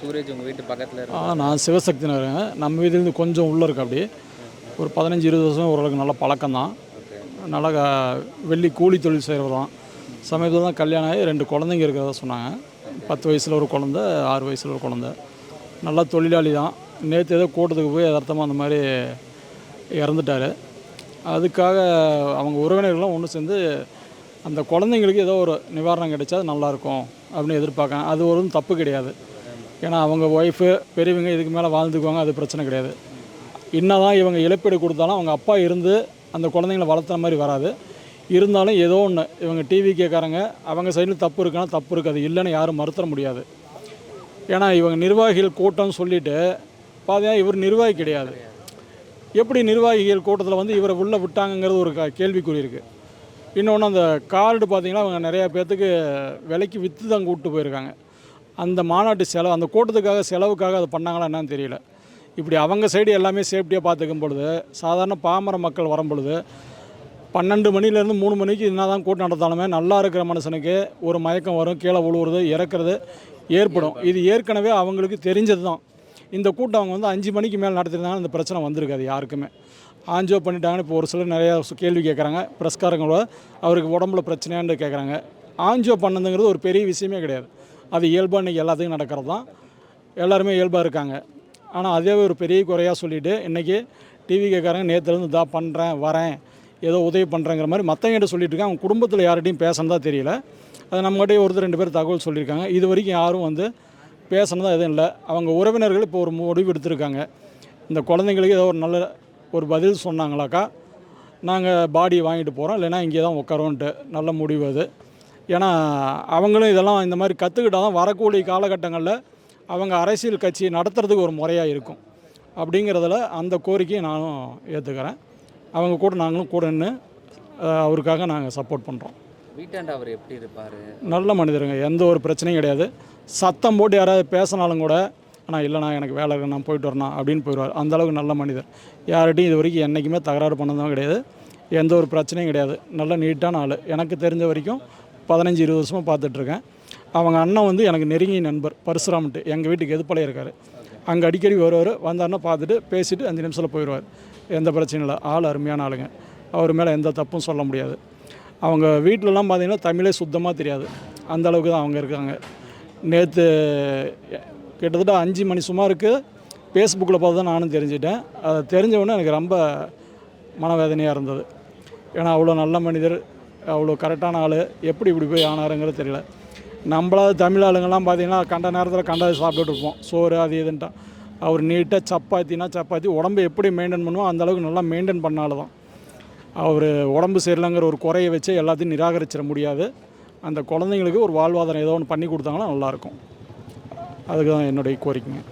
சூரஜ் உங்கள் வீட்டு பக்கத்தில் நான் சிவசக்தி நகருங்க. நம்ம வீட்டிலேருந்து கொஞ்சம் உள்ளே இருக்கு. அப்படி ஒரு 15-20 வருஷம் ஓரளவுக்கு நல்ல பழக்கம்தான். நல்லா வெள்ளி கூலி தொழில் செய்கிறவர் தான். சமயத்தில் தான் கல்யாணம் ஆகி 2 குழந்தைங்க இருக்கிறதா சொன்னாங்க. 10 வயசில் ஒரு குழந்த, 6 வயசில் ஒரு குழந்த. நல்லா தொழிலாளி தான். நேற்று ஏதோ கூட்டத்துக்கு போய் யதார்த்தமாக அந்த மாதிரி இறந்துட்டார். அதுக்காக அவங்க உறவினர்கள்லாம் ஒன்று சேர்ந்து அந்த குழந்தைங்களுக்கு ஏதோ ஒரு நிவாரணம் கிடைச்சா அது நல்லாயிருக்கும் அப்படின்னு எதிர்பார்க்காங்க. அது ஒரு தப்பு கிடையாது. ஏன்னா அவங்க ஒய்ஃபு பெரியவங்க இதுக்கு மேலே வாழ்ந்துக்குவாங்க, அது பிரச்சனை கிடையாது. இன்னதான் இவங்க இழப்பீடு கொடுத்தாலும் அவங்க அப்பா இருந்து அந்த குழந்தைங்கள வளர்த்துற மாதிரி வராது. இருந்தாலும் ஏதோ ஒன்று இவங்க டிவி கேட்குறாங்க, அவங்க சைடில் தப்பு இருக்குன்னா தப்பு இருக்காது, இல்லைன்னு யாரும் மறுத்தர முடியாது. ஏன்னா இவங்க நிர்வாகிகள் கூட்டம்னு சொல்லிவிட்டு பார்த்தீங்கன்னா இவர் நிர்வாகி கிடையாது. எப்படி நிர்வாகிகள் கூட்டத்தில் வந்து இவரை உள்ளே விட்டாங்கங்கிறது ஒரு கேள்விக்குறி இருக்குது. இன்னொன்று அந்த கார்டு பார்த்திங்கன்னா அவங்க நிறையா பேர்த்துக்கு விலைக்கு விற்று தான் கூப்பிட்டு போயிருக்காங்க. அந்த மாநாட்டு செலவு, அந்த கூட்டத்துக்காக செலவுக்காக அதை பண்ணாங்களா என்னன்னு தெரியல. இப்படி அவங்க சைடு எல்லாமே சேஃப்டியாக பார்த்துக்கும் பொழுது சாதாரண பாமர மக்கள் வரும் பொழுது 12 மணிலேருந்து 3 மணிக்கு என்ன தான் கூட்டம் நடத்தாலுமே நல்லா இருக்கிற மனுஷனுக்கு ஒரு மயக்கம் வரும், கீழே விழுவுறது, இறக்குறது ஏற்படும். இது ஏற்கனவே அவங்களுக்கு தெரிஞ்சது தான். இந்த கூட்டம் அவங்க வந்து 5 மணிக்கு மேலே நடத்திருந்தாங்கன்னா இந்த பிரச்சனை வந்திருக்காது யாருக்குமே. ஆஞ்சியோ பண்ணிட்டாங்கன்னு இப்போ ஒரு சிலர் நிறையா கேள்வி கேட்குறாங்க. ப்ரெஸ்காரங்களோட அவருக்கு உடம்புல பிரச்சனையான்னு கேட்குறாங்க. ஆஞ்சியோ பண்ணதுங்கிறது ஒரு பெரிய விஷயமே கிடையாது. அது இயல்பாக இன்றைக்கி எல்லாத்துக்கும் நடக்கிறது தான். எல்லாருமே இயல்பாக இருக்காங்க. ஆனால் அதே ஒரு பெரிய குறையாக சொல்லிவிட்டு இன்றைக்கி டிவி கேட்குறாங்க, நேற்றுலேருந்து இதாக பண்ணுறேன் வரேன் ஏதோ உதவி பண்ணுறேங்கிற மாதிரி மற்றவங்கிட்ட சொல்லிட்டு இருக்காங்க. அவங்க குடும்பத்தில் யார்கிட்டையும் பேசணுதா தெரியல. அது நம்மகிட்டே ஒருத்தர் 2 பேர் தகவல் சொல்லியிருக்காங்க. இது வரைக்கும் யாரும் வந்து பேசணுதான் எதுவும் இல்லை. அவங்க உறவினர்கள் இப்போ ஒரு முடிவு எடுத்திருக்காங்க. இந்த குழந்தைங்களுக்கு ஏதோ ஒரு நல்ல ஒரு பதில் சொன்னாங்களாக்கா நாங்கள் பாடியை வாங்கிட்டு போகிறோம், இல்லைன்னா இங்கே தான் உட்காரோன்ட்டு நல்ல முடிவு அது. ஏன்னா அவங்களும் இதெல்லாம் இந்த மாதிரி கற்றுக்கிட்டால் தான் வரக்கூடிய காலகட்டங்களில் அவங்க அரசியல் கட்சி நடத்துறதுக்கு ஒரு முறையாக இருக்கும். அப்படிங்கிறதுல அந்த கோரிக்கையை நானும் ஏற்றுக்கிறேன். அவங்க கூட நாங்களும் கூட நின்று அவருக்காக நாங்கள் சப்போர்ட் பண்ணுறோம். வீட்டாண்ட அவர் எப்படி இருப்பார்? நல்ல மனிதருங்க, எந்த ஒரு பிரச்சனையும் கிடையாது. சத்தம் போட்டு யாராவது பேசினாலும் கூட ஆனால் இல்லைண்ணா எனக்கு வேலை இருக்கு நான் போயிட்டு வரணும் அப்படின்னு போயிடுவார். அந்தளவுக்கு நல்ல மனிதர். யார்கிட்டையும் இது வரைக்கும் என்றைக்குமே தகராறு பண்ணதும் கிடையாது, எந்த ஒரு பிரச்சனையும் கிடையாது. நல்ல நீட்டான ஆள். எனக்கு தெரிஞ்ச வரைக்கும் 15-20 வருஷமாக பார்த்துட்ருக்கேன். அவங்க அண்ணன் வந்து எனக்கு நெருங்கிய நண்பர் பரசுராம்ட்டு, எங்கள் வீட்டுக்கு எதுப்பலையே இருக்கார். அங்கே அடிக்கடி வருவார், வந்தாருன்னா பார்த்துட்டு பேசிவிட்டு 5 நிமிஷத்தில் போயிடுவார். எந்த பிரச்சனையும் இல்லை. ஆள் அருமையான ஆளுங்க. அவர் மேலே எந்த தப்பும் சொல்ல முடியாது. அவங்க வீட்டிலலாம் பார்த்திங்கன்னா தமிழே சுத்தமாக தெரியாது, அந்தளவுக்கு தான் அவங்க இருக்காங்க. நேற்று கிட்டத்தட்ட 5 மணி சுமாருக்கு ஃபேஸ்புக்கில் பார்த்து தான் நானும் தெரிஞ்சிட்டேன். அதை தெரிஞ்சவொடனே எனக்கு ரொம்ப மனவேதனையாக இருந்தது. ஏன்னா அவ்வளோ நல்ல மனிதர், அவ்வளோ கரெக்டான ஆள், எப்படி இப்படி போய் ஆனாருங்கிறது தெரியல. நம்மளாவது தமிழ் ஆளுங்கள்லாம் பார்த்திங்கன்னா கண்ட நேரத்தில் கண்டதை சாப்பிட்டுட்டு இருப்போம், சோறு அது இதுன்ட்டா. அவர் நீட்டாக சப்பாத்தி உடம்பை எப்படி மெயின்டைன் பண்ணுவோம் அந்தளவுக்கு நல்லா மெயின்டைன் பண்ணால் தான். அவர் உடம்பு சரியில்லைங்கிற ஒரு குறையை வச்சு எல்லாத்தையும் நிராகரிச்சிட முடியாது. அந்த குழந்தைங்களுக்கு ஒரு வாழ்வாதாரம் ஏதோ ஒன்று பண்ணி கொடுத்தாங்கன்னா நல்லாயிருக்கும். அதுக்கு தான் என்னுடைய கோரிக்கைங்க.